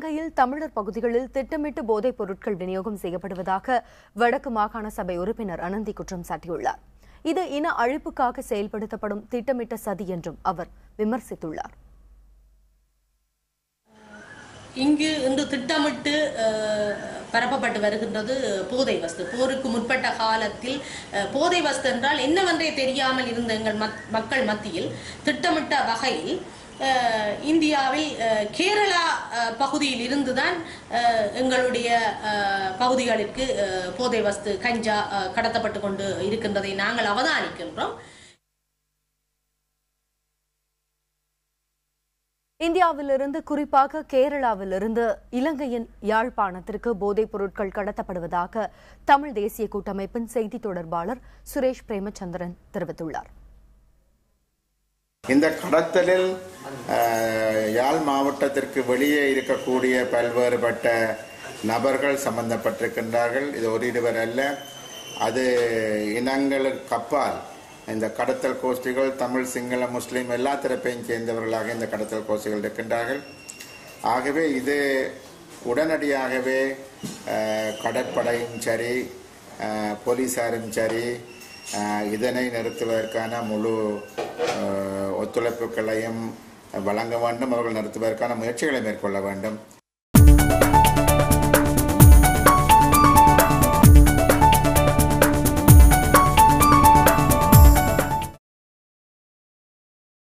இலங்கையில் தமிழர் பகுதிகளில் திட்டமிட்டு போதைப் பொருட்கள் விநியோகம் செய்யப்படுவதாக வடக்கு மாகாண சபை உறுப்பினர் அனந்தி குற்றம் சாட்டியுள்ளார். இது இன அழிப்புக்காக செயல்படுத்தப்படும் திட்டமிட்ட சதி என்றும் அவர் விமர்சித்துள்ளார். இங்கு இன்று திட்டமிட்டு பரப்பப்பட்டு வருகின்றது போதை வஸ்து. போருக்கு முற்பட்ட காலத்தில் போதை வஸ்து என்றால் என்னவென்றே தெரியாமல் இருந்த எங்கள் மக்கள் மத்தியில் திட்டமிட்ட வகையில் இந்தியாவில் கேரளா பகுதியில் இருந்துதான் எங்களுடைய பகுதிகளுக்கு போதை வஸ்து கஞ்சா கடத்தப்பட்டு கொண்டு இருக்கின்றதை நாங்கள் அவதானிக்கின்றோம். இந்தியாவிலிருந்து, குறிப்பாக கேரளாவிலிருந்து இலங்கையின் யாழ்ப்பாணத்திற்கு போதைப் பொருட்கள் கடத்தப்படுவதாக தமிழ் தேசிய கூட்டமைப்பின் செய்தி தொடர்பாளர் சுரேஷ் பிரேமச்சந்திரன் தெரிவித்துள்ளார். இந்த கடத்தலில் யாழ் மாவட்டத்திற்கு வெளியே இருக்கக்கூடிய பல்வேறுபட்ட நபர்கள் சம்பந்தப்பட்டிருக்கின்றார்கள். இது ஒரு இருவர் அல்ல, அது இனங்களுக்கு அப்பால் இந்த கடத்தல் கோஷ்டிகள் தமிழ், சிங்கள, முஸ்லீம் எல்லா தரப்பையும் சேர்ந்தவர்களாக இந்த கடத்தல் கோஷ்டிகள் இருக்கின்றார்கள். ஆகவே இது உடனடியாகவே கடற்படையும் சரி, போலீசாரும் சரி, இதனை நிறுத்துவதற்கான முழு ஒத்துழைப்புகளையும் வழங்க வேண்டும். அவர்கள் நிறுத்துவதற்கான முயற்சிகளை மேற்கொள்ள வேண்டும்.